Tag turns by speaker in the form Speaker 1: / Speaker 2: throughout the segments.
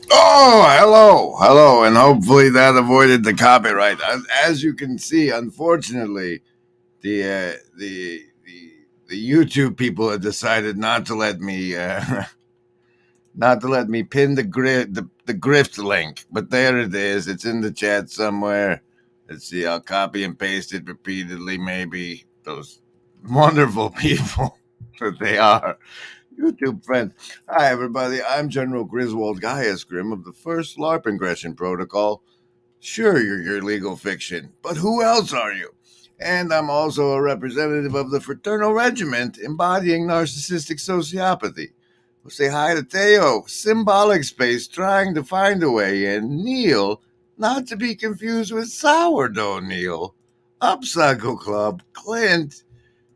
Speaker 1: Oh, hello, and hopefully that avoided the copyright. As you can see, unfortunately, the YouTube people have decided not to let me not to let me pin the grift link. But there it is. It's in the chat somewhere. Let's see. I'll copy and paste it repeatedly. Maybe those wonderful people that they are. YouTube friends. Hi, everybody. I'm General Griswold Gaius Grim of the First LARP Ingression Protocol. Sure, you're your legal fiction, but who else are you? And I'm also a representative of the Fraternal Regiment embodying narcissistic sociopathy. We'll say hi to Theo, Symbolic Space trying to find a way, and Neil, not to be confused with Sourdough Neil, Upcycle Club, Clint,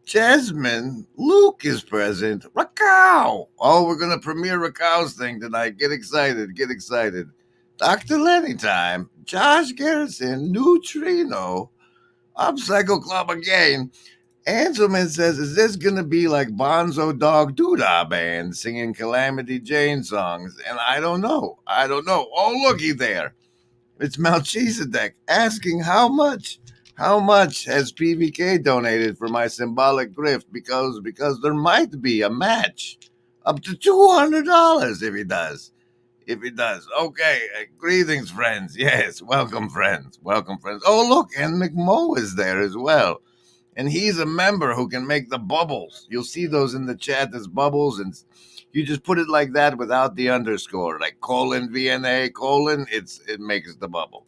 Speaker 1: Jasmine, Luke is present. Raquel! Oh, we're going to premiere Raquel's thing tonight. Get excited, get excited. Dr. Lenny time, Josh Garrison, Neutrino, Upcycle Club again. Anselman says, is this going to be like Bonzo Dog Doodah Band singing Calamity Jane songs? And I don't know. Oh, looky there. It's Melchizedek asking how much has PVK donated for my symbolic grift because there might be a match up to $200 if he does. Okay, greetings, friends. Yes, welcome, friends. Oh, look, and McMo is there as well. And he's a member who can make the bubbles. You'll see those in the chat as bubbles, and you just put it like that without the underscore, like colon VNA colon. It makes the bubble.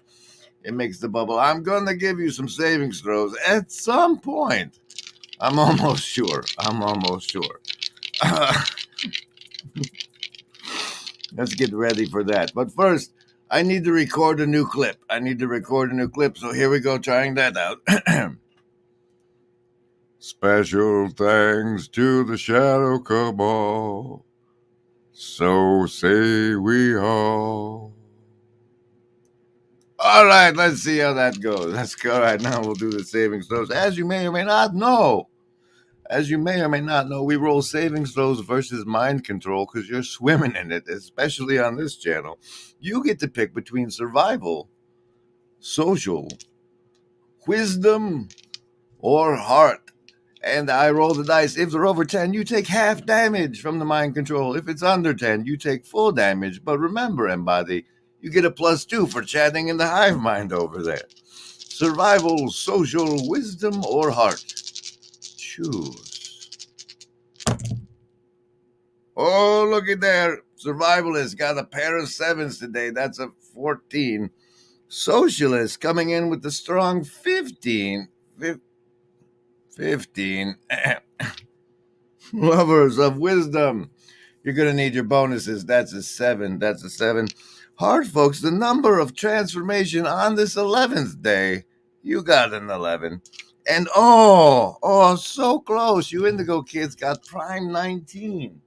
Speaker 1: I'm gonna give you some savings throws at some point. I'm almost sure. Let's get ready for that. But first, I need to record a new clip. So here we go, trying that out. Special thanks to the Shadow Cabal. So say we all. All right, let's see how that goes. Let's go. All right, now we'll do the savings throws. As you may or may not know, we roll savings throws versus mind control because you're swimming in it, especially on this channel. You get to pick between survival, social, wisdom, or heart. And I roll the dice. If they're over 10, you take half damage from the mind control. If it's under 10, you take full damage. But remember, Embody, you get a +2 for chatting in the hive mind over there. Survival, social, wisdom, or heart. Choose. Oh, looky there. Survivalist got a pair of 7s today. That's a 14. Socialist coming in with the strong 15. 15. Lovers of wisdom. You're going to need your bonuses. That's a 7. Hard folks, the number of transformation on this 11th day. You got an 11. And so close. You Indigo kids got prime 19.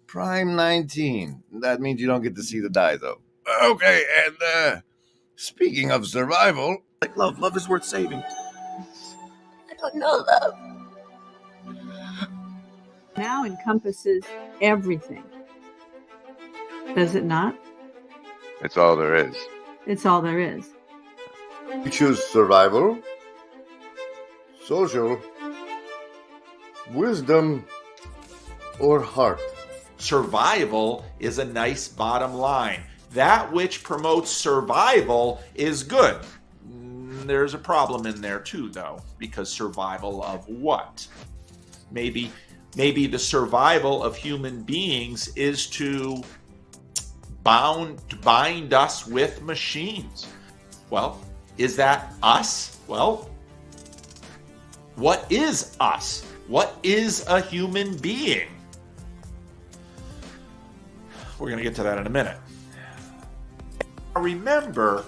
Speaker 1: Prime 19. That means you don't get to see the die, though. Okay, and speaking of survival.
Speaker 2: Like love. Love is worth saving.
Speaker 3: I don't know love.
Speaker 4: Now encompasses everything. Does it not?
Speaker 1: It's all there is.
Speaker 4: It's all there is.
Speaker 1: You choose survival, social, wisdom, or heart.
Speaker 5: Survival is a nice bottom line. That which promotes survival is good. There's a problem in there too, though, because survival of what? Maybe the survival of human beings is to bind us with machines. Well, is that us? Well, what is us? What is a human being? We're going to get to that in a minute. Remember,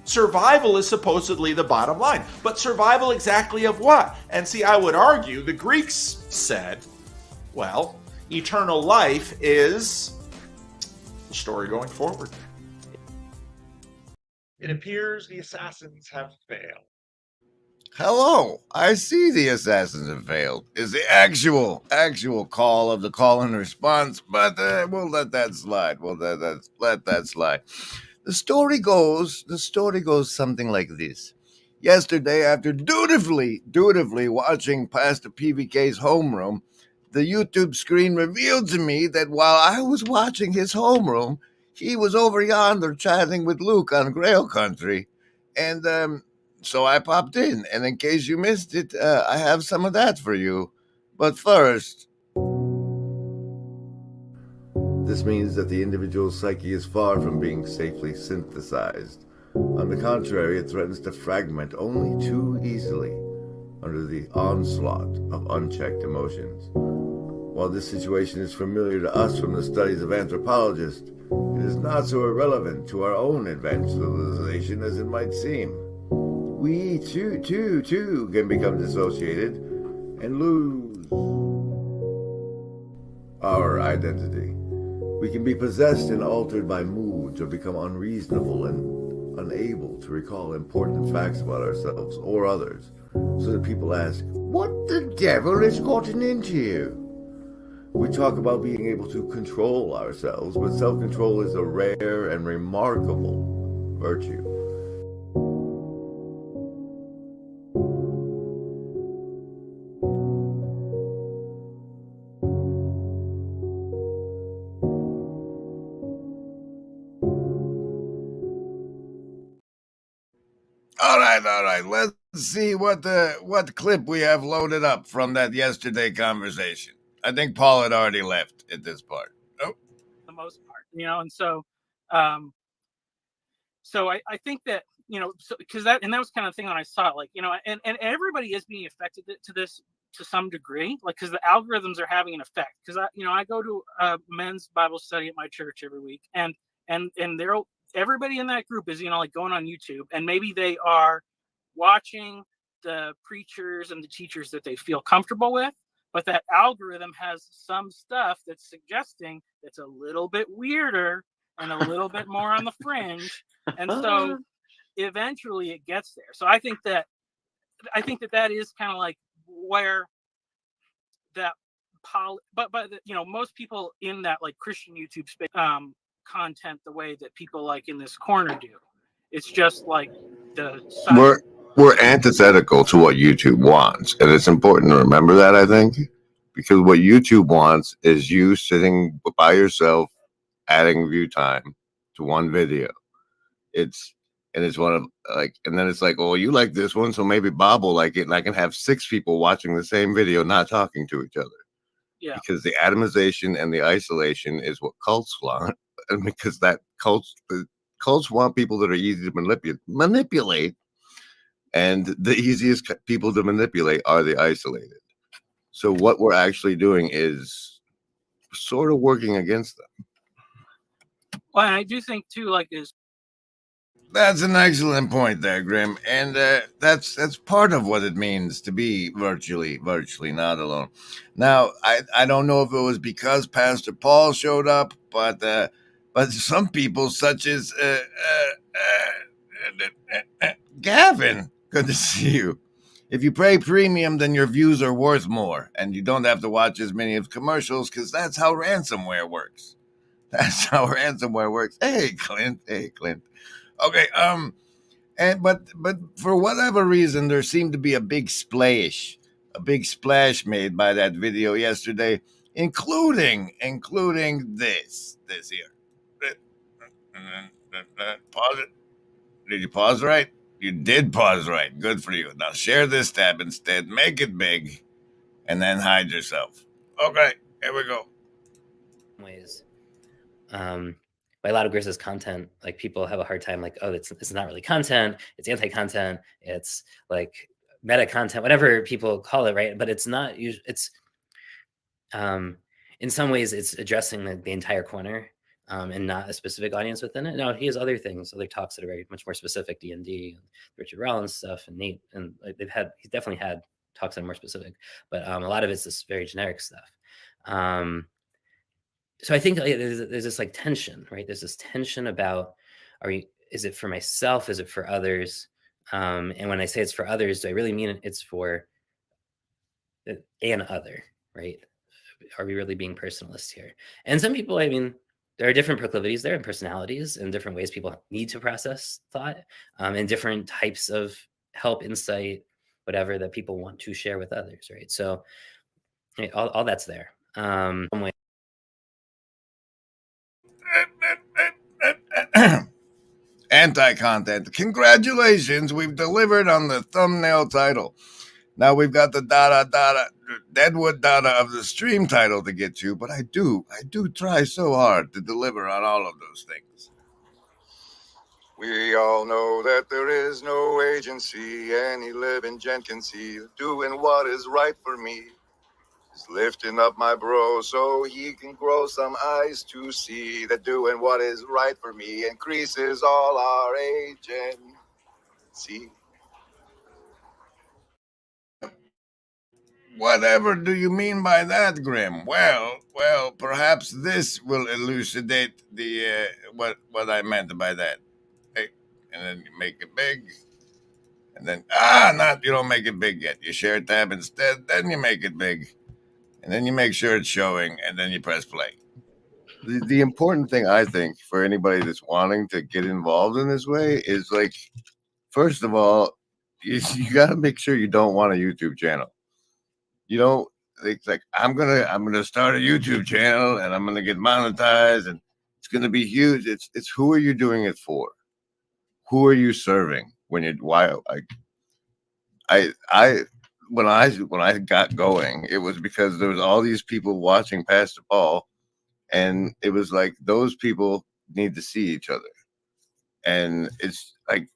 Speaker 5: survival is supposedly the bottom line. But survival exactly of what? And see, I would argue the Greeks said, well, eternal life is the story going forward.
Speaker 2: It appears the assassins have failed.
Speaker 1: Hello, I see the assassins have failed. Is the actual call of the call and response, but we'll let that slide. Let that slide. The story goes something like this. Yesterday, after dutifully watching Pastor PVK's homeroom, the YouTube screen revealed to me that while I was watching his homeroom, he was over yonder chatting with Luke on Grail Country, and so I popped in. And in case you missed it, I have some of that for you. But first, this means that the individual psyche is far from being safely synthesized. On the contrary, it threatens to fragment only too easily under the onslaught of unchecked emotions. While this situation is familiar to us from the studies of anthropologists, it is not so irrelevant to our own advanced civilization as it might seem. We too can become dissociated and lose our identity. We can be possessed and altered by moods or become unreasonable and unable to recall important facts about ourselves or others, so that people ask, what the devil has gotten into you? We talk about being able to control ourselves, but self-control is a rare and remarkable virtue. All right. Let's see what clip we have loaded up from that yesterday conversation. I think Paul had already left at this part. Oh,
Speaker 6: the most part, and so I think that because that was kind of the thing when I saw it, and everybody is being affected to this to some degree, like, because the algorithms are having an effect. Because I go to a men's Bible study at my church every week, and they're everybody in that group is like going on YouTube, and maybe they are watching the preachers and the teachers that they feel comfortable with, but that algorithm has some stuff that's suggesting it's a little bit weirder and a little bit more on the fringe, and so eventually it gets there. So I think that is kind of like where that but most people in that like Christian YouTube space content the way that people like in this corner do. It's just like the
Speaker 1: we're antithetical to what YouTube wants, and it's important to remember that, I think, because what YouTube wants is you sitting by yourself adding view time to one video. It's one of like, and then it's like, oh, you like this one, so maybe Bob will like it, and I can have 6 people watching the same video not talking to each other.
Speaker 6: Yeah.
Speaker 1: Because the atomization and the isolation is what cults want, and because the cults want people that are easy to manipulate, and the easiest people to manipulate are the isolated. So what we're actually doing is sort of working against them.
Speaker 6: Well, and I do think too, like,
Speaker 1: That's an excellent point there, Grim, and that's part of what it means to be virtually not alone. Now, I don't know if it was because Pastor Paul showed up, but some people, such as Gavin, good to see you. If you pay premium, then your views are worth more, and you don't have to watch as many of commercials, because that's how ransomware works. That's how ransomware works. Hey, Clint. Okay, but for whatever reason, there seemed to be a big splash made by that video yesterday, including this here. Pause it. Did you pause right? You did pause right. Good for you. Now share this tab instead. Make it big, and then hide yourself. Okay, here we go.
Speaker 7: Ways. By a lot of Griss's content, like, people have a hard time, like, oh, it's not really content, it's anti-content, it's like meta content, whatever people call it, right? But it's not. It's in some ways it's addressing the entire corner, and not a specific audience within it. Now he has other talks that are very much more specific, D&D, Richard Rollins stuff, and Nate, and like, he's definitely had talks that are more specific, but a lot of it's this very generic stuff. So I think there's this like tension, right? There's this tension about, is it for myself? Is it for others? And when I say it's for others, do I really mean it's for an other, right? Are we really being personalist here? And some people, I mean, there are different proclivities there and personalities and different ways people need to process thought, and different types of help, insight, whatever that people want to share with others, right? So all that's there.
Speaker 1: Anti-content. Congratulations, we've delivered on the thumbnail title. Now we've got the Deadwood Dada of the stream title to get to, but I do try so hard to deliver on all of those things.
Speaker 8: We all know that there is no agency any living gent can see doing what is right for me. Just lifting up my bro so he can grow some eyes to see that doing what is right for me increases all our agency.
Speaker 1: Whatever do you mean by that, Grim? Well, perhaps this will elucidate the what I meant by that. Hey, and then you make it big, and then you don't make it big yet. You share tab instead, then you make it big, and then you make sure it's showing, and then you press play. The important thing, I think, for anybody that's wanting to get involved in this way is, like, first of all, you got to make sure you don't want a YouTube channel. You don't. It's like, I'm gonna start a YouTube channel and I'm gonna get monetized and it's gonna be huge. It's who are you doing it for? Who are you serving? When I got going, it was because there was all these people watching Pastor Paul, and it was like those people need to see each other, and it's like,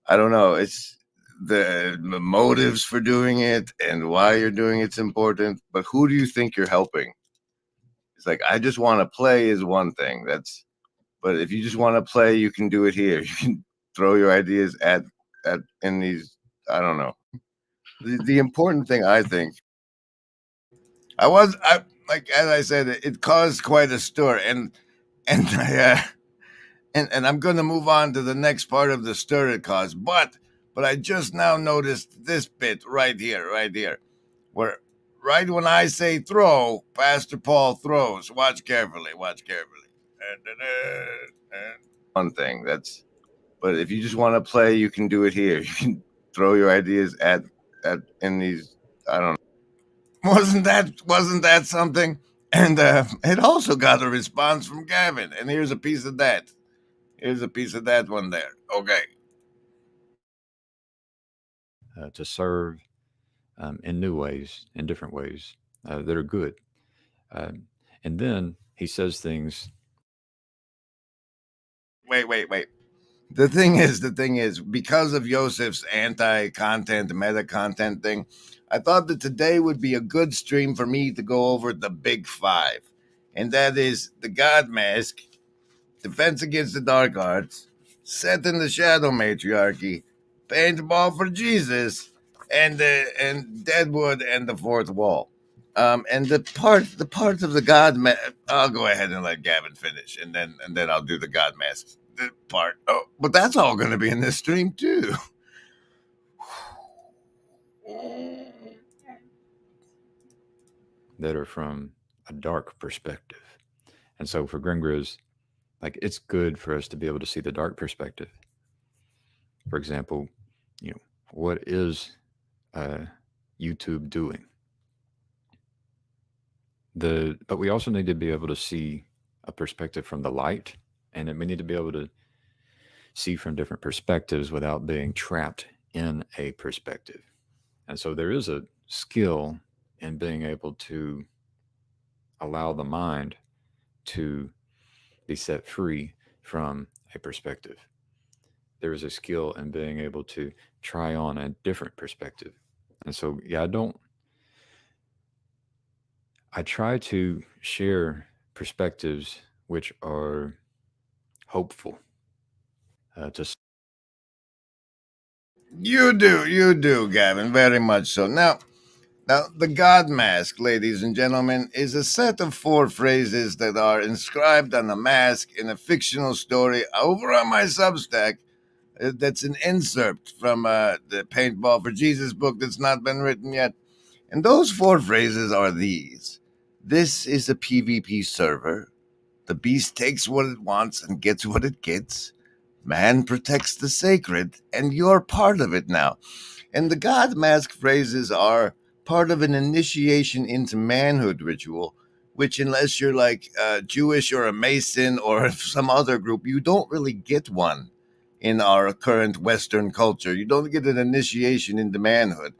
Speaker 1: I don't know. It's the motives for doing it and why you're doing it's important, but who do you think you're helping? It's like, I just want to play is one thing. But if you just want to play, you can do it here. You can throw your ideas at in these, I don't know. The important thing, I think, I like, as I said, it caused quite a stir, and I and I'm going to move on to the next part of the stir it caused, but I just now noticed this bit right here, where right when I say throw, Pastor Paul throws. Watch carefully. One thing, but if you just want to play, you can do it here. You can throw your ideas at in these, I don't know. Wasn't that something? And it also got a response from Gavin. And here's a piece of that. Here's a piece of that one there. Okay.
Speaker 9: To serve in new ways, in different ways that are good. And then he says things.
Speaker 1: Wait. The thing is, because of Yosef's anti-content, meta-content thing, I thought that today would be a good stream for me to go over the big five. And that is the God Mask, Defense Against the Dark Arts, Set in the Shadow Matriarchy, Paintball for Jesus, and Deadwood and the Fourth Wall. And the part of the God Mask, I'll go ahead and let Gavin finish, and then I'll do the God Mask part. Oh, but that's all going to be in this stream too.
Speaker 9: That are from a dark perspective. And so for Gringriz, like, it's good for us to be able to see the dark perspective. For example, what is YouTube doing? But we also need to be able to see a perspective from the light, and we need to be able to see from different perspectives without being trapped in a perspective. And so there is a skill in being able to allow the mind to be set free from a perspective. There is a skill in being able to try on a different perspective. And so, yeah, I try to share perspectives which are hopeful.
Speaker 1: You do, Gavin, very much so. Now, the God Mask, ladies and gentlemen, is a set of 4 phrases that are inscribed on a mask in a fictional story over on my Substack. That's an insert from the Paintball for Jesus book that's not been written yet. And those 4 phrases are these. This is a PvP server. The beast takes what it wants and gets what it gets. Man protects the sacred, and you're part of it now. And the God Mask phrases are part of an initiation into manhood ritual, which, unless you're like Jewish or a Mason or some other group, you don't really get one in our current Western culture. You don't get an initiation into manhood.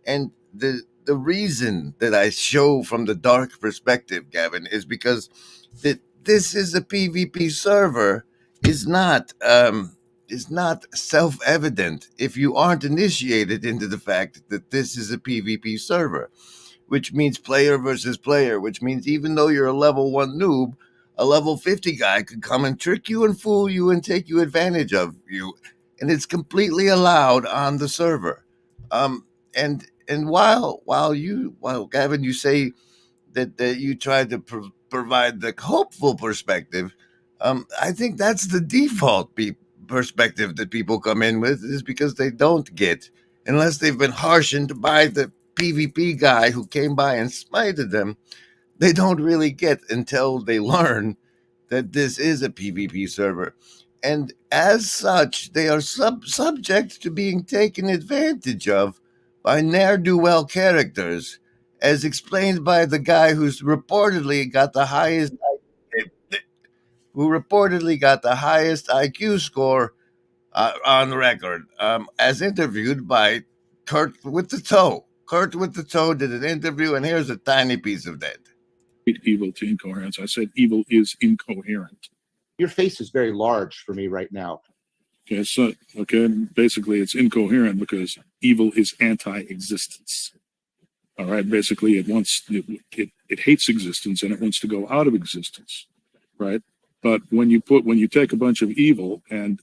Speaker 1: And the reason that I show from the dark perspective, Gavin, is because this is a PvP server is not self-evident if you aren't initiated into the fact that this is a PvP server, which means player versus player, which means even though you're a level 1 noob, a level 50 guy could come and trick you and fool you and take you advantage of you, and it's completely allowed on the server. And while Gavin, you say that you try to provide the hopeful perspective, I think that's the default perspective that people come in with, is because they don't get, unless they've been harshened by the PvP guy who came by and smited them, they don't really get until they learn that this is a PvP server. And as such, they are subject to being taken advantage of by ne'er-do-well characters, as explained by the guy who's reportedly got the highest IQ score on record, as interviewed by Kurt with the Toe. Kurt with the Toe did an interview, and here's a tiny piece of that.
Speaker 10: Evil to incoherence. I said evil is incoherent.
Speaker 11: Your face is very large for me right now.
Speaker 10: Okay, so basically it's incoherent because evil is anti-existence. All right, basically it hates existence and it wants to go out of existence, right? But when you take a bunch of evil and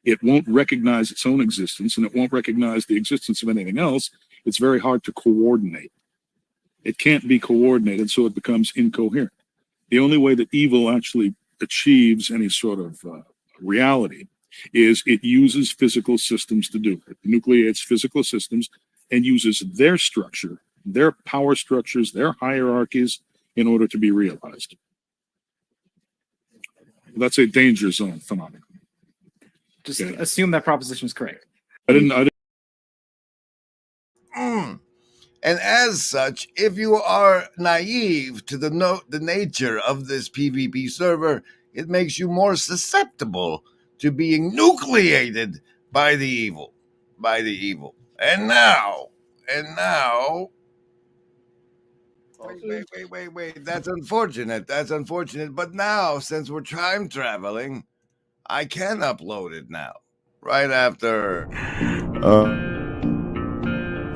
Speaker 10: it won't recognize its own existence and it won't recognize the existence of anything else, it's very hard to coordinate. It can't be coordinated, so it becomes incoherent. The only way that evil actually achieves any sort of reality is it uses physical systems to do it. It nucleates physical systems and uses their structure, their power structures, their hierarchies in order to be realized. That's a danger zone phenomenon.
Speaker 11: Just assume that proposition is correct.
Speaker 10: I didn't.
Speaker 1: And as such, if you are naive to the nature of this PvP server, it makes you more susceptible to being nucleated by the evil. And now. Oh, wait. That's unfortunate. But now, since we're time traveling, I can upload it now. Right after.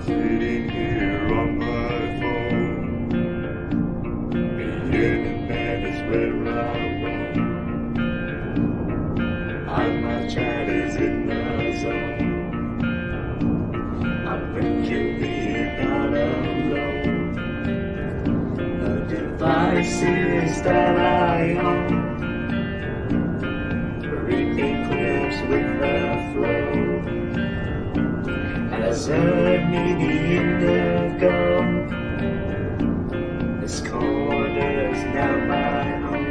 Speaker 8: Sitting here on my phone, the internet is where I roam. All my chat is in the zone. I'm really not alone. The devices that I own repeat clips with the flow. As heard me the indigo, this corner's now my home.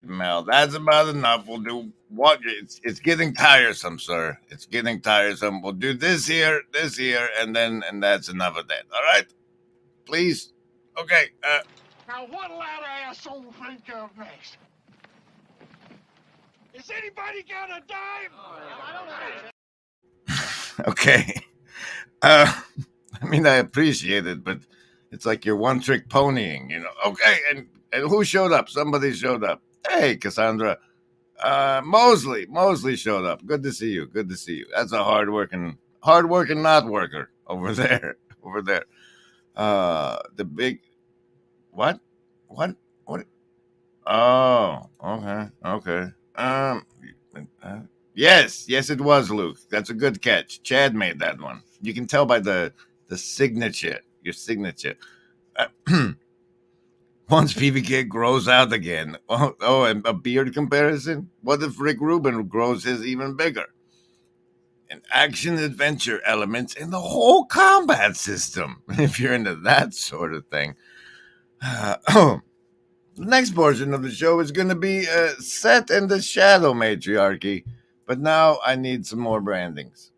Speaker 1: Mel, that's about enough. We'll do what it's getting tiresome, sir. It's getting tiresome. We'll do this here, and that's enough of that. All right? Please? Okay.
Speaker 12: Now what'll that asshole think of next? Is anybody got a dime? I don't have it.
Speaker 1: Okay. I mean, I appreciate it, but it's like you're one-trick ponying, you know. Okay, and who showed up? Somebody showed up. Hey, Cassandra. Mosley showed up. Good to see you. That's a hard-working not worker over there. The big... What? Oh, okay. Yes, it was Luke. That's a good catch. Chad made that one. You can tell by the signature, your signature. Once PBK grows out again. Oh, and a beard comparison? What if Rick Rubin grows his even bigger? And action-adventure elements in the whole combat system, if you're into that sort of thing. The next portion of the show is going to be set in the Shadow Matriarchy, but now I need some more brandings.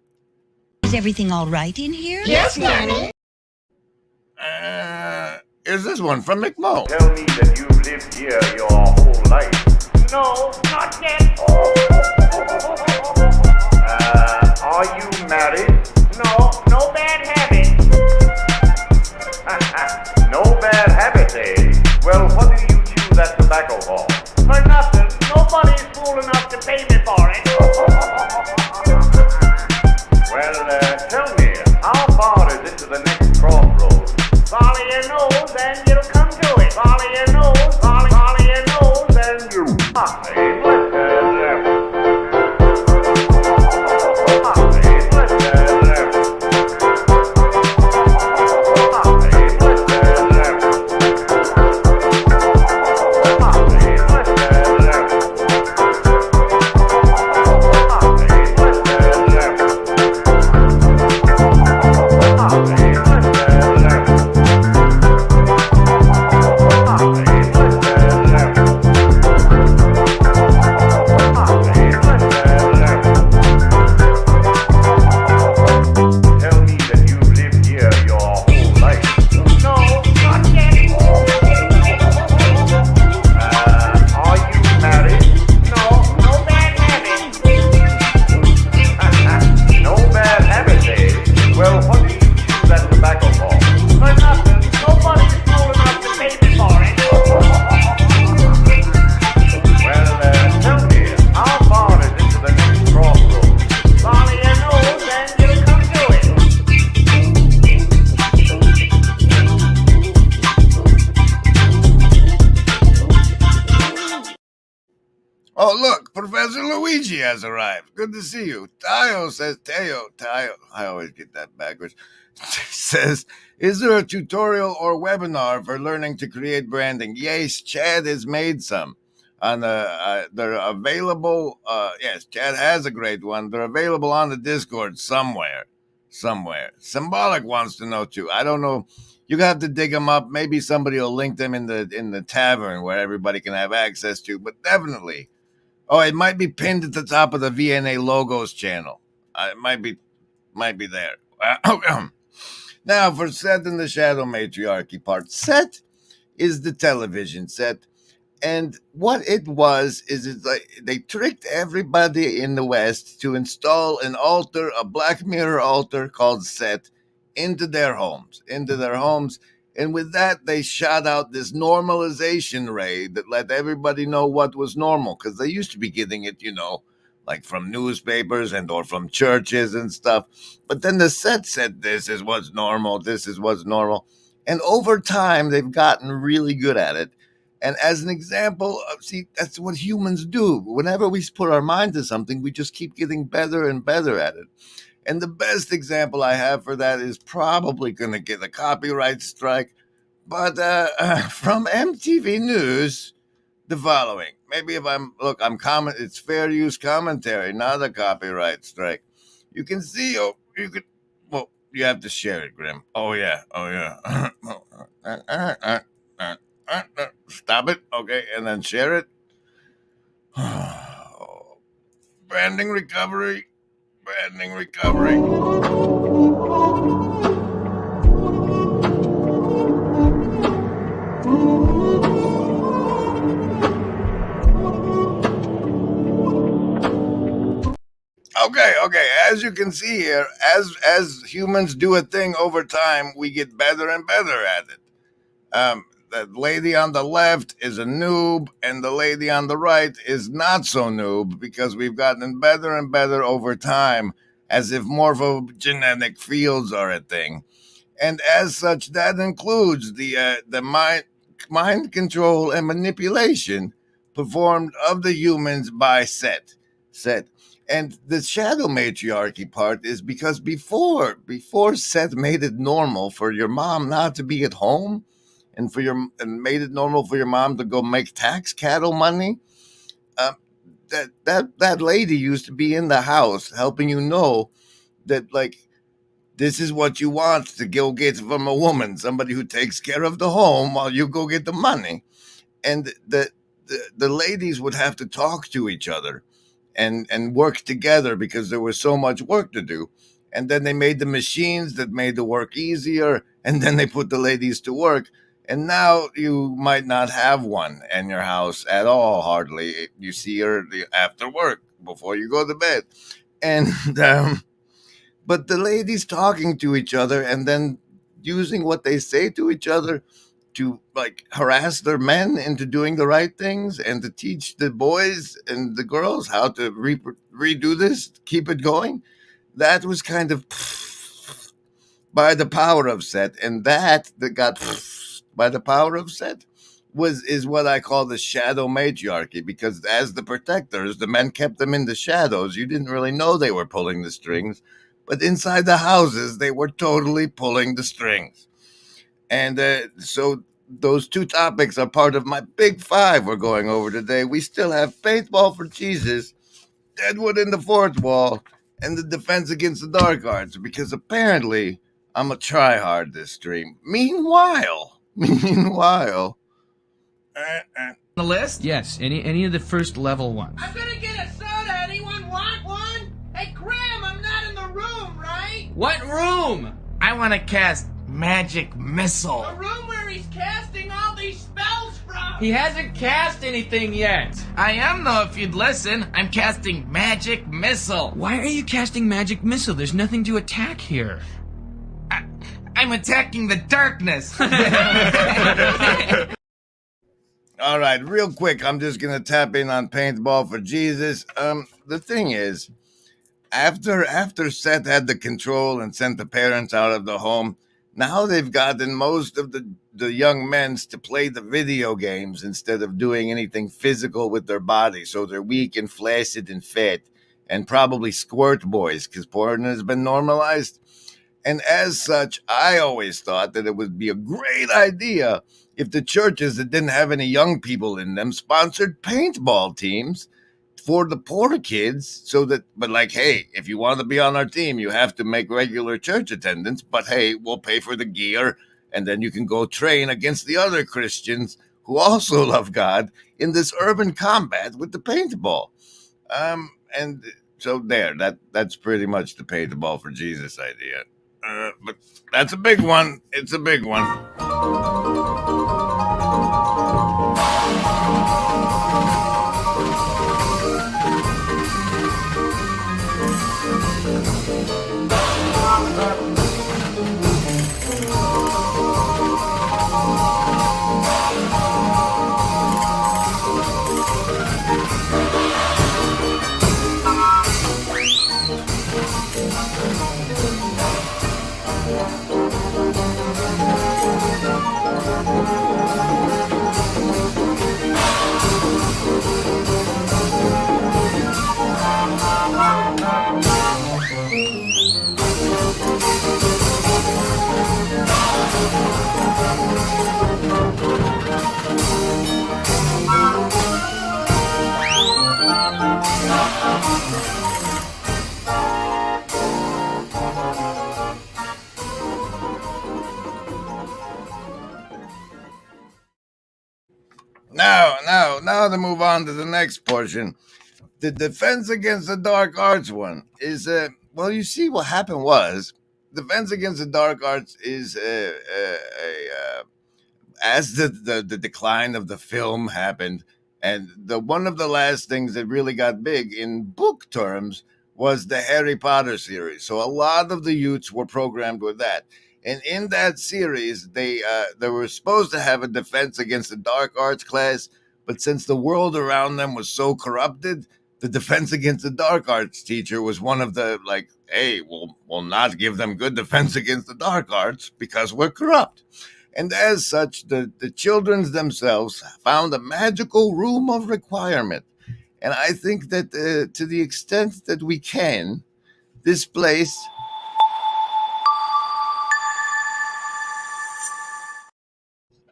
Speaker 13: Is everything all right in here?
Speaker 12: Yes, Danny.
Speaker 1: Here's this one from McMo.
Speaker 14: Tell me that you've lived here your whole life. No, not yet. Are you married? No bad habit. No bad habit, eh? Well, what do you chew that tobacco for? For nothing. Nobody's fool enough to pay me for it. Well, tell me, how far is it to the next crossroads? Follow your nose and you'll come to it. Follow your nose, follow your nose and you. Follow your nose.
Speaker 1: Luigi has arrived. Good to see you. Tayo says, Tayo, I always get that backwards. Says, is there a tutorial or webinar for learning to create branding? Yes, Chad has made some. They're available. Yes, Chad has a great one. They're available on the Discord somewhere. Symbolic wants to know too. I don't know. You have to dig them up. Maybe somebody will link them in the tavern where everybody can have access to. But definitely, it might be pinned at the top of the VNA Logos channel. It might be there. Now for Set in the Shadow Matriarchy part. Set is the television set. And what it was is it's like they tricked everybody in the West to install an altar, a Black Mirror altar called Set, into their homes. And with that, they shot out this normalization ray that let everybody know what was normal. Because they used to be getting it, like from newspapers or from churches and stuff. But then the Set said, this is what's normal. And over time, they've gotten really good at it. And as an example, that's what humans do. Whenever we put our mind to something, we just keep getting better and better at it. And the best example I have for that is probably going to get a copyright strike. But from MTV News, the following. Maybe if it's fair use commentary, not a copyright strike. You can see, you have to share it, Grim. Oh, yeah. Stop it. Okay. And then share it. Branding recovery. Okay. As you can see here, as humans do a thing over time, we get better and better at it. The lady on the left is a noob, and the lady on the right is not so noob because we've gotten better and better over time, as if morphogenetic fields are a thing. And as such, that includes the mind control and manipulation performed of the humans by Set. And the shadow matriarchy part is because before Set made it normal for your mom not to be at home, and made it normal for your mom to go make tax cattle money, that lady used to be in the house helping you know that, like, this is what you want to go get from a woman, somebody who takes care of the home while you go get the money. And the ladies would have to talk to each other and work together because there was so much work to do. And then they made the machines that made the work easier, and then they put the ladies to work. And now you might not have one in your house at all, hardly. You see her after work, before you go to bed. And but the ladies talking to each other and then using what they say to each other to, like, harass their men into doing the right things and to teach the boys and the girls how to redo this, keep it going. That was kind of by the power of Set, and that got by the power of Set is what I call the shadow matriarchy, because as the protectors, the men kept them in the shadows. You didn't really know they were pulling the strings, but inside the houses, they were totally pulling the strings. And so those two topics are part of my big five we're going over today. We still have Paintball for Jesus, Deadwood in the Fourth Wall, and the Defense Against the Dark Arts, because apparently I'm a tryhard this stream. Meanwhile,
Speaker 15: the list? Yes, any of the first level ones.
Speaker 12: I'm gonna get a soda. Anyone want one? Hey, Graham, I'm not in the room, right?
Speaker 15: What room?
Speaker 16: I want to cast Magic Missile.
Speaker 12: The room where he's casting all these spells from.
Speaker 15: He hasn't cast anything yet.
Speaker 16: I am, though, if you'd listen. I'm casting Magic Missile.
Speaker 15: Why are you casting Magic Missile? There's nothing to attack here.
Speaker 16: I'm attacking the darkness.
Speaker 1: All right, real quick, I'm just going to tap in on Paintball for Jesus. The thing is, after Seth had the control and sent the parents out of the home, Now they've gotten most of the young men to play the video games instead of doing anything physical with their body. So they're weak and flaccid and fat and probably squirt boys because porn has been normalized. And as such, I always thought that it would be a great idea if the churches that didn't have any young people in them sponsored paintball teams for the poor kids, so that, but like, hey, if you want to be on our team, you have to make regular church attendance, but hey, we'll pay for the gear, and then you can go train against the other Christians who also love God in this urban combat with the paintball. And so that's pretty much the paintball for Jesus idea. But that's a big one. It's a big one. Now to move on to the next portion. The Defense Against the Dark Arts one is, well, you see what happened was, Defense Against the Dark Arts is as the decline of the film happened, and one of the last things that really got big in book terms was the Harry Potter series. So a lot of the youths were programmed with that. And in that series, they were supposed to have a Defense Against the Dark Arts class, but since the world around them was so corrupted, the Defense Against the Dark Arts teacher was one of the, like, hey, we'll not give them good Defense Against the Dark Arts because we're corrupt. And as such, the children themselves found a magical room of requirement. And I think that to the extent that we can, this place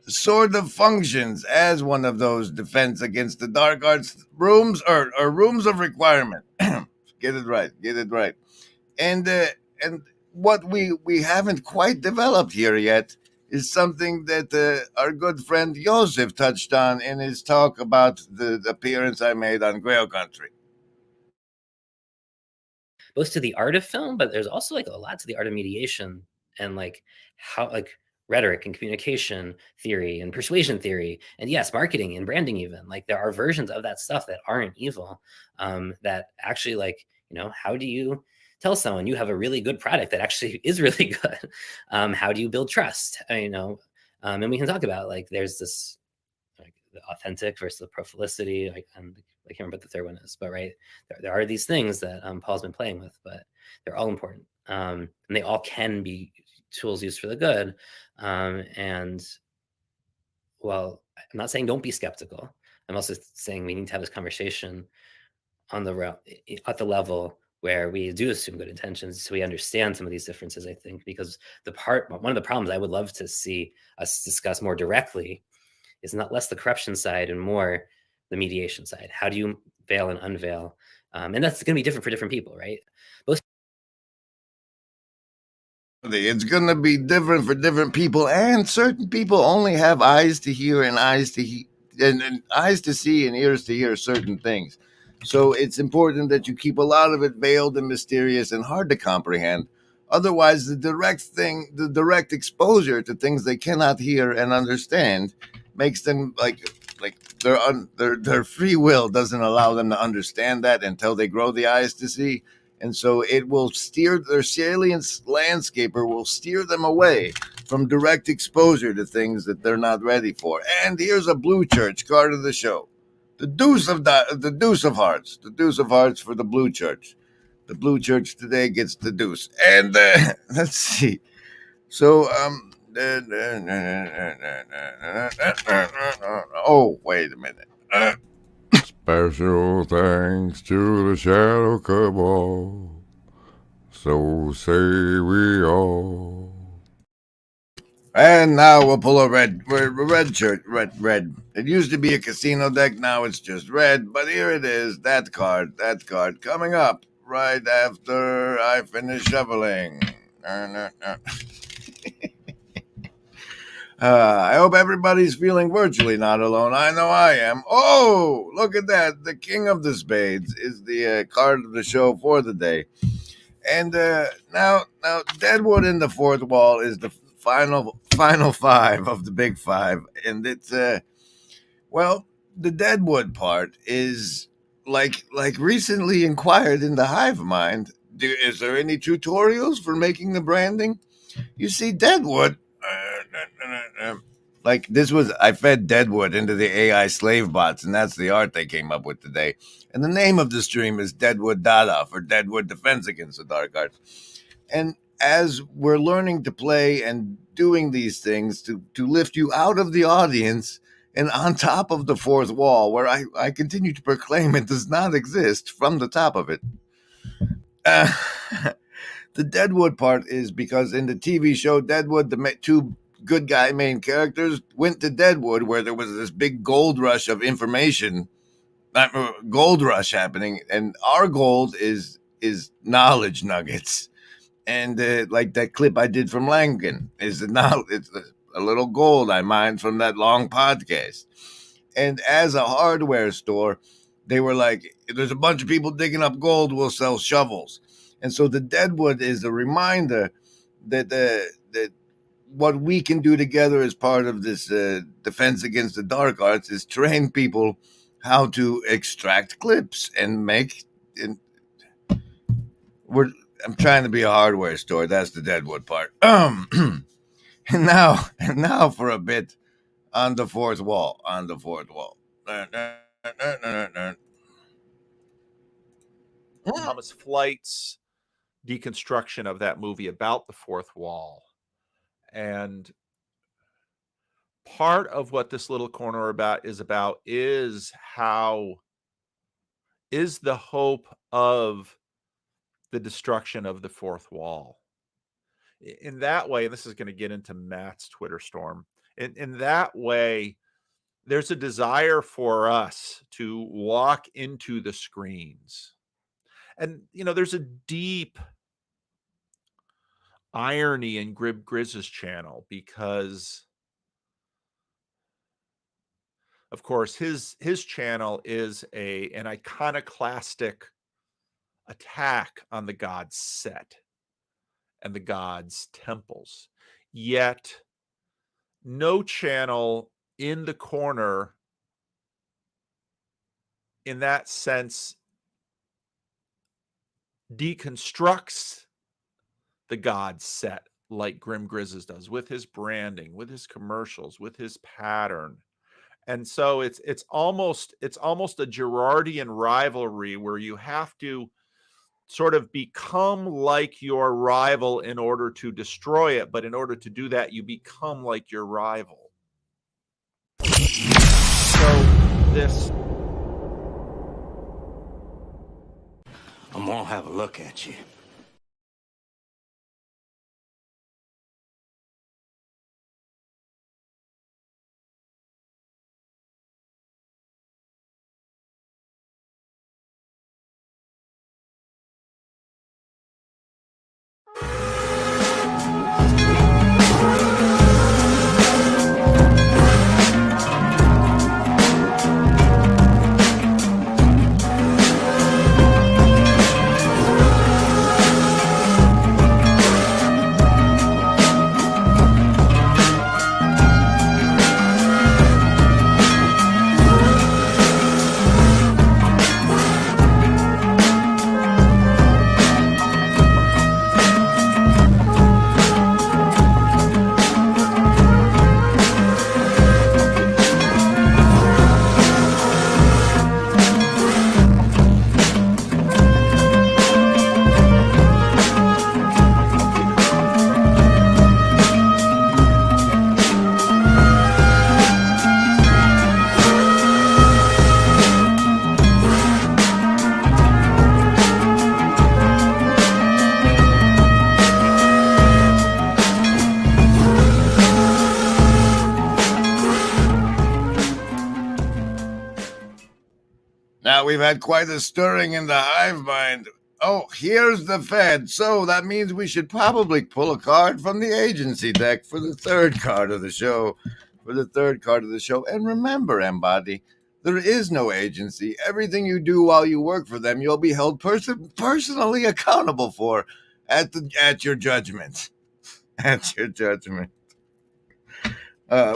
Speaker 1: sort of functions as one of those Defense Against the Dark Arts rooms or rooms of requirement. Get it right. And what we haven't quite developed here yet is something that our good friend Joseph touched on in his talk about the appearance I made on Grail Country.
Speaker 7: Both to the art of film, but there's also like a lot to the art of mediation and like how like rhetoric and communication theory and persuasion theory, and yes, marketing and branding even. Like there are versions of that stuff that aren't evil, that actually, like, you know, how do you tell someone you have a really good product that actually is really good? How do you build trust? You know, and we can talk about, like, there's this like the authentic versus the profilicity. Like, I can't remember what the third one is, but right, there are these things that Paul's been playing with, but they're all important, and they all can be tools used for the good. And well, I'm not saying don't be skeptical. I'm also saying we need to have this conversation on the at the level where we do assume good intentions, so we understand some of these differences. I think because one of the problems I would love to see us discuss more directly is not less the corruption side and more the mediation side. How do you veil and unveil? And that's going to be different for different people, right?
Speaker 1: It's going to be different for different people, and certain people only have eyes to hear and eyes to and eyes to see and ears to hear certain things. So it's important that you keep a lot of it veiled and mysterious and hard to comprehend. Otherwise, the direct exposure to things they cannot hear and understand makes them like their free will doesn't allow them to understand that until they grow the eyes to see. And so it will steer their salient landscaper will steer them away from direct exposure to things that they're not ready for. And here's a blue church card of the show. The deuce of hearts. The deuce of hearts for the blue church. The blue church today gets the deuce. And let's see. So, oh, wait a minute. Special thanks to the Shadow Cabal. So say we all. And now we'll pull a red shirt. Red. It used to be a casino deck, now it's just red. But here it is, that card, coming up right after I finish shoveling. I hope everybody's feeling virtually not alone. I know I am. Oh, look at that. The King of the Spades is the card of the show for the day. And now Deadwood in the fourth wall is the final five of the big five. And it's, well, the Deadwood part is like recently inquired in the Hive Mind. Is there any tutorials for making the branding? You see, Deadwood... like this was, I fed Deadwood into the AI slave bots, and that's the art they came up with today. And the name of the stream is Deadwood Dada, for Deadwood Defense Against the Dark Arts. And as we're learning to play and doing these things to lift you out of the audience and on top of the fourth wall, where I continue to proclaim it does not exist, from the top of it. The Deadwood part is because in the TV show Deadwood, the two good guy main characters went to Deadwood, where there was this big gold rush of information, gold rush happening, and our gold is knowledge nuggets. And like that clip I did from Langan is it's a little gold I mined from that long podcast. And as a hardware store, they were like, there's a bunch of people digging up gold, we'll sell shovels. And so the Deadwood is a reminder that that what we can do together as part of this defense against the dark arts is train people how to extract clips and make. I'm trying to be a hardware store. That's the Deadwood part. And now for a bit on the fourth wall.
Speaker 5: Thomas Flight's deconstruction of that movie about the fourth wall. And part of what this little corner is how is the hope of the destruction of the fourth wall. In that way, and this is going to get into Matt's Twitter storm. In that way, there's a desire for us to walk into the screens. And, there's a deep irony in Grib Grizz's channel because, of course, his channel is an iconoclastic attack on the gods' set and the gods' temples. Yet, no channel in the corner, in that sense, deconstructs the gods' set like Grim Grizz's does, with his branding, with his commercials, with his pattern. And so it's almost a Girardian rivalry where you have to sort of become like your rival in order to destroy it. But in order to do that, you become like your rival. So this...
Speaker 17: I'm gonna have a look at you.
Speaker 1: we've had quite a stirring in the hive mind. Oh, here's the Fed. So that means we should probably pull a card from the agency deck for the third card of the show. And remember, Embody, there is no agency. Everything you do while you work for them, you'll be held personally accountable for at your judgment. At your judgment.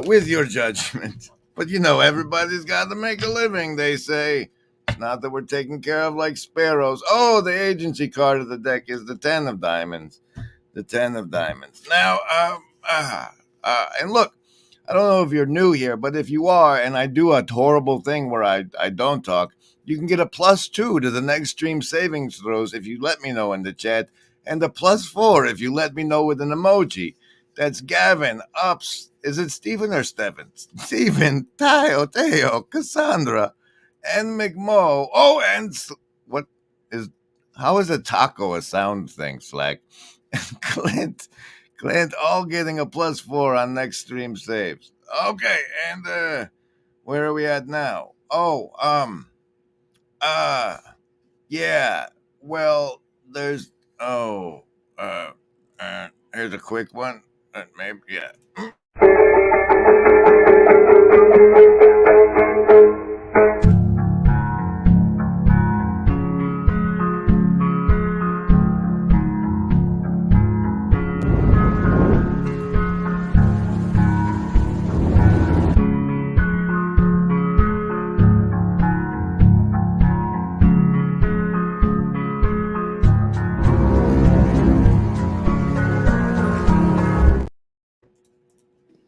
Speaker 1: With your judgment. But everybody's got to make a living, they say. It's not that we're taken care of like sparrows. Oh, the agency card of the deck is the 10 of diamonds. The 10 of diamonds. Now, and look, I don't know if you're new here, but if you are, and I do a horrible thing where I don't talk, you can get a +2 to the next stream savings throws if you let me know in the chat, and a +4 if you let me know with an emoji. That's Gavin, Ups. Is it Stephen or Stephen? Stephen, Teo, Cassandra, and McMo. Oh, and how is a taco a sound thing, Slack? Clint, all getting a +4 on next stream saves. Okay, and where are we at now? Oh, yeah. Well, there's here's a quick one. Maybe, yeah.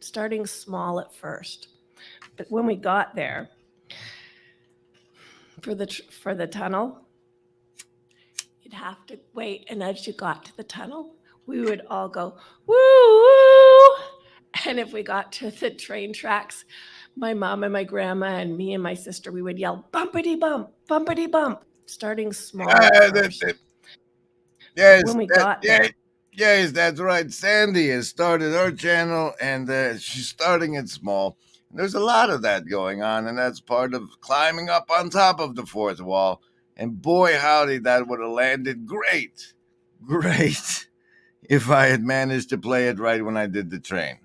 Speaker 3: Starting small at first, but when we got there for the tunnel, you'd have to wait, and as you got to the tunnel, we would all go woo woo, and if we got to the train tracks, my mom and my grandma and me and my sister, we would yell bumpity bump, starting small at first.
Speaker 1: Yes,
Speaker 3: when we got there.
Speaker 1: Yes, that's right. Sandy has started her channel, and she's starting it small. There's a lot of that going on, and that's part of climbing up on top of the fourth wall. And boy, howdy, that would have landed great, if I had managed to play it right when I did the train.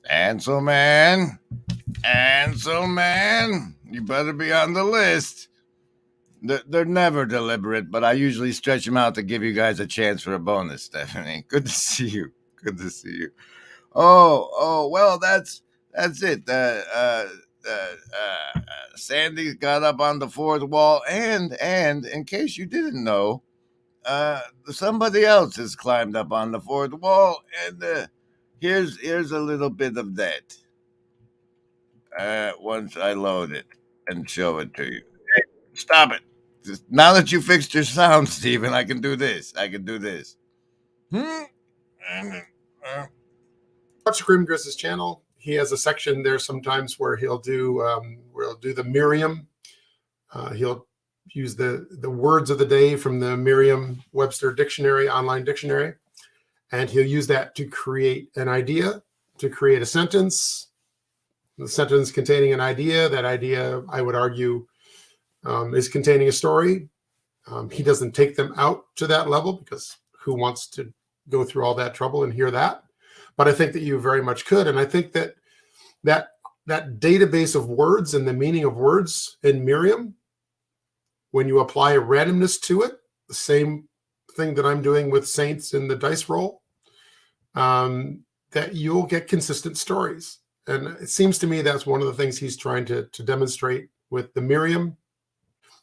Speaker 1: Ansel man, you better be on the list. They're never deliberate, but I usually stretch them out to give you guys a chance for a bonus, Stephanie. Good to see you. Oh, well, that's it. Sandy got up on the fourth wall, and in case you didn't know, somebody else has climbed up on the fourth wall, and here's a little bit of that. Once I load it and show it to you. Hey, stop it. Now that you fixed your sound, Steven, I can do this.
Speaker 18: Watch Grimgris's channel. He has a section there sometimes where he'll do the Merriam. He'll use the words of the day from the Merriam-Webster dictionary, online dictionary, and he'll use that to create an idea, to create a sentence, the sentence containing an idea. That idea, I would argue, is containing a story. He doesn't take them out to that level because who wants to go through all that trouble and hear that? But I think that you very much could. And I think that that database of words and the meaning of words in Merriam, when you apply randomness to it, the same thing that I'm doing with Saints in the dice roll, that you'll get consistent stories. And it seems to me that's one of the things he's trying to demonstrate with the Merriam.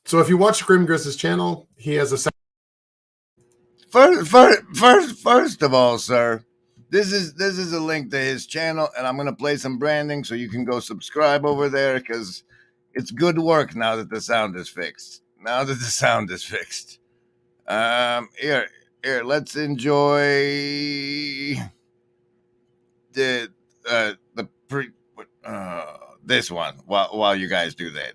Speaker 18: So if you watch Grim Griss's channel, he has a
Speaker 1: First of all, sir, this is a link to his channel, and I'm going to play some branding so you can go subscribe over there because it's good work now that the sound is fixed. Here, let's enjoy this one while you guys do that.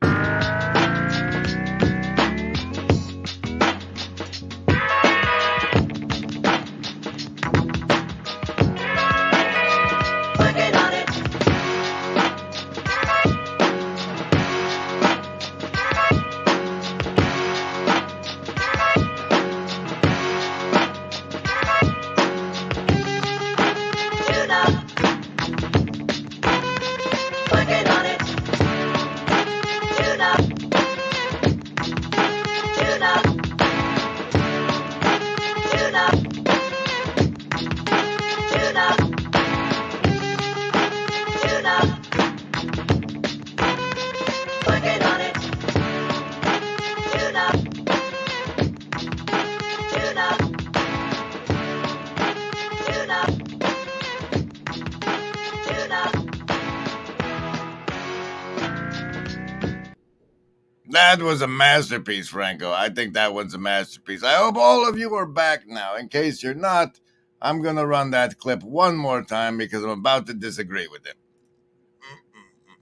Speaker 1: That was a masterpiece, Franco. I think that one's a masterpiece. I hope all of you are back now. In case you're not, I'm going to run that clip one more time because I'm about to disagree with him.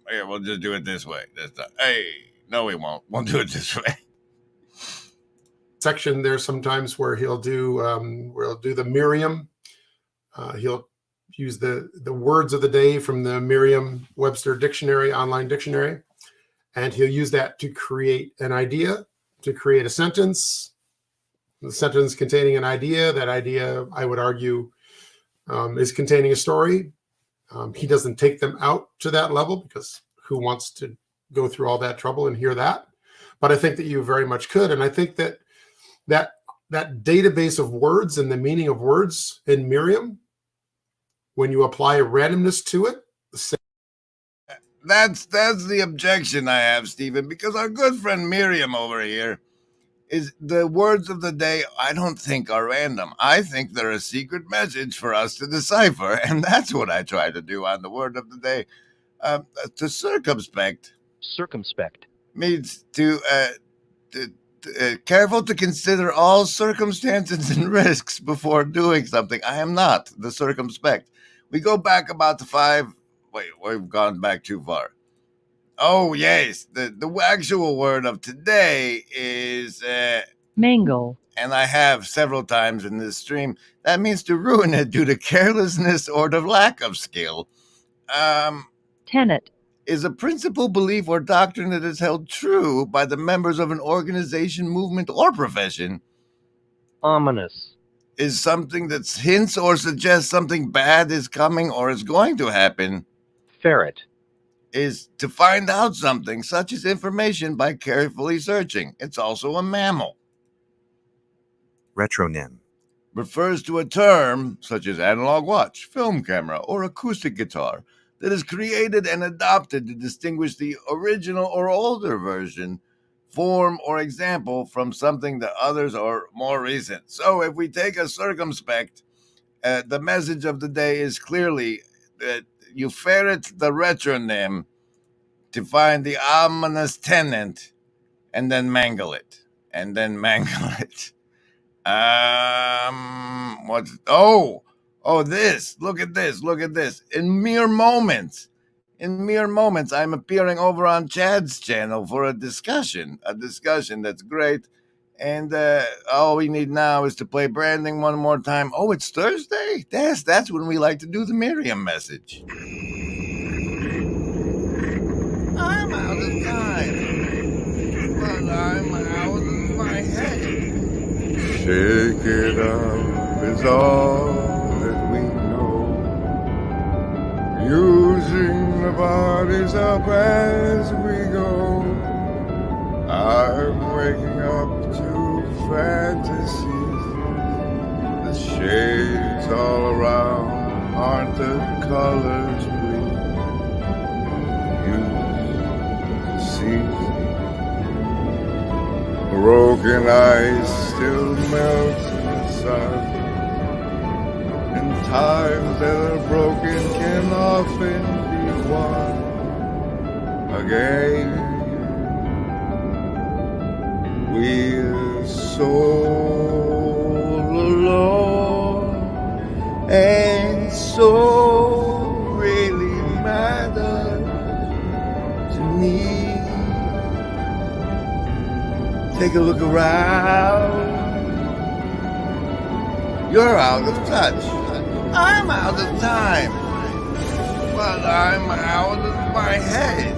Speaker 1: Here, we'll just do it this way this time. Hey, no, we won't. We'll do it this way.
Speaker 18: Section there sometimes where he'll do the Merriam. He'll use the words of the day from the Merriam-Webster dictionary, online dictionary. And he'll use that to create an idea, to create a sentence. The sentence containing an idea. That idea, I would argue, is containing a story. He doesn't take them out to that level because who wants to go through all that trouble and hear that? But I think that you very much could. And I think that database of words and the meaning of words in Merriam, when you apply randomness to it,
Speaker 1: That's the objection I have, Stephen, because our good friend Miriam over here is the words of the day I don't think are random. I think they're a secret message for us to decipher, and that's what I try to do on the word of the day. To circumspect means to careful to consider all circumstances and risks before doing something. I am not the circumspect. We go back about the Wait, we've gone back too far. Oh, yes. The actual word of today is
Speaker 19: mangle.
Speaker 1: And I have several times in this stream. That means to ruin it due to carelessness or the lack of skill.
Speaker 19: Tenet
Speaker 1: is a principle, belief, or doctrine that is held true by the members of an organization, movement, or profession.
Speaker 19: Ominous
Speaker 1: is something that hints or suggests something bad is coming or is going to happen.
Speaker 19: Ferret
Speaker 1: is to find out something, such as information, by carefully searching. It's also a mammal.
Speaker 20: Retronym
Speaker 1: refers to a term such as analog watch, film camera, or acoustic guitar that is created and adopted to distinguish the original or older version, form, or example from something that others are more recent. So if we take a circumspect, the message of the day is clearly that you ferret the retronym to find the ominous tenant and then mangle it. This. Look at this. In mere moments, I'm appearing over on Chad's channel for a discussion that's great. And all we need now is to play branding one more time. Oh, it's Thursday? That's when we like to do the Miriam message. Shake it up is all that we know. Using the bodies up as we go. I'm waking up to fantasies. The shades all around aren't the colors we used to see. Broken ice still melts in the sun, and times that are broken can often be won again. We're so alone, and so really matters to me. Take a look around. You're out of touch. I'm out of time. But I'm out of my head.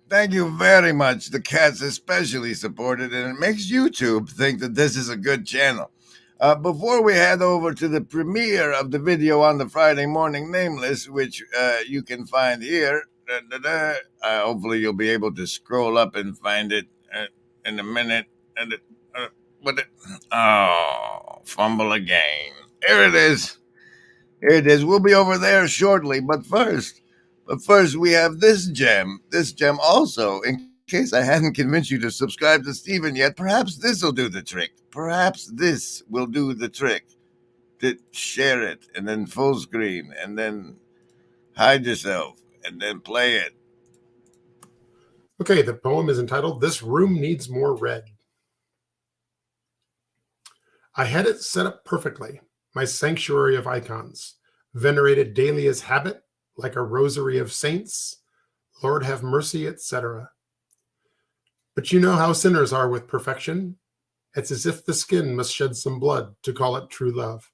Speaker 1: Thank you very much. The cats especially support it, and it makes YouTube think that this is a good channel. Before we head over to the premiere of the video on the Friday Morning Nameless, which you can find here, hopefully you'll be able to scroll up and find it in a minute. Fumble again. Here it is. Here it is. We'll be over there shortly, but first, we have this gem. This gem also, in case I hadn't convinced you to subscribe to Steven yet, perhaps this will do the trick. Perhaps this will do the trick. To share it, and then full screen, and then hide yourself, and then play it.
Speaker 18: Okay, the poem is entitled, This Room Needs More Red. I had it set up perfectly, my sanctuary of icons, venerated daily as habit, like a rosary of saints, Lord have mercy, etc. But you know how sinners are with perfection. It's as if the skin must shed some blood to call it true love.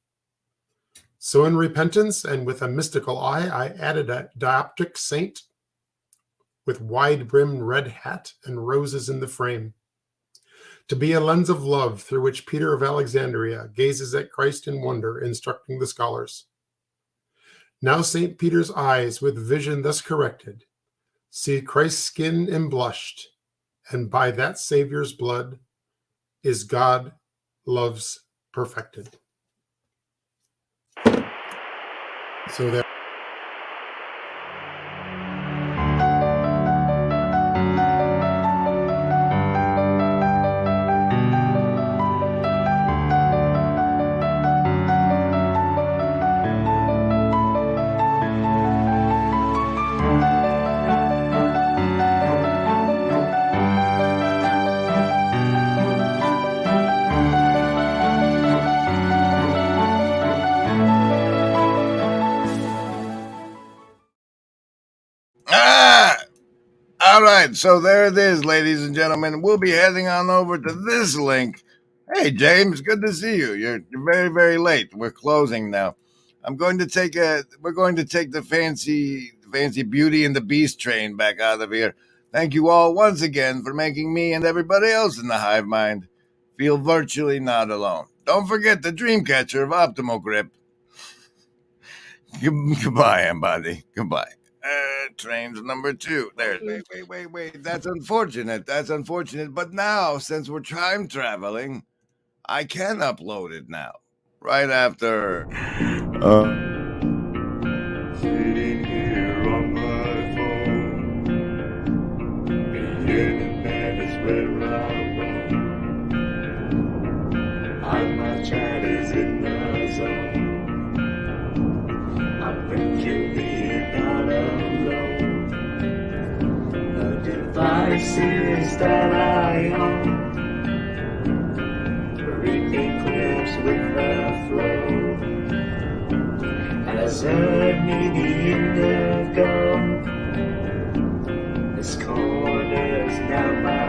Speaker 18: So in repentance and with a mystical eye, I added a dioptric saint with wide-brimmed red hat and roses in the frame, to be a lens of love through which Peter of Alexandria gazes at Christ in wonder, instructing the scholars. Now St. Peter's eyes, with vision thus corrected, see Christ's skin emblushed, and by that Savior's blood is God love's perfected. So there.
Speaker 1: All right, so there it is, ladies and gentlemen. We'll be heading on over to this link. Hey, James, good to see you. You're very, very late. We're closing now. We're going to take the fancy Beauty and the Beast train back out of here. Thank you all once again for making me and everybody else in the hive mind feel virtually not alone. Don't forget the Dreamcatcher of Optimal Grip. Goodbye, everybody. Goodbye. Train's number 2. There. Wait. That's unfortunate. But now, since we're time traveling, I can upload it now. Right after. Sitting here on my phone. The internet is where I roam. All my chat is in the zone. I'm virtually not alone. The devices that I own, reading clips with the flow. As a medium of gold, this corner's now my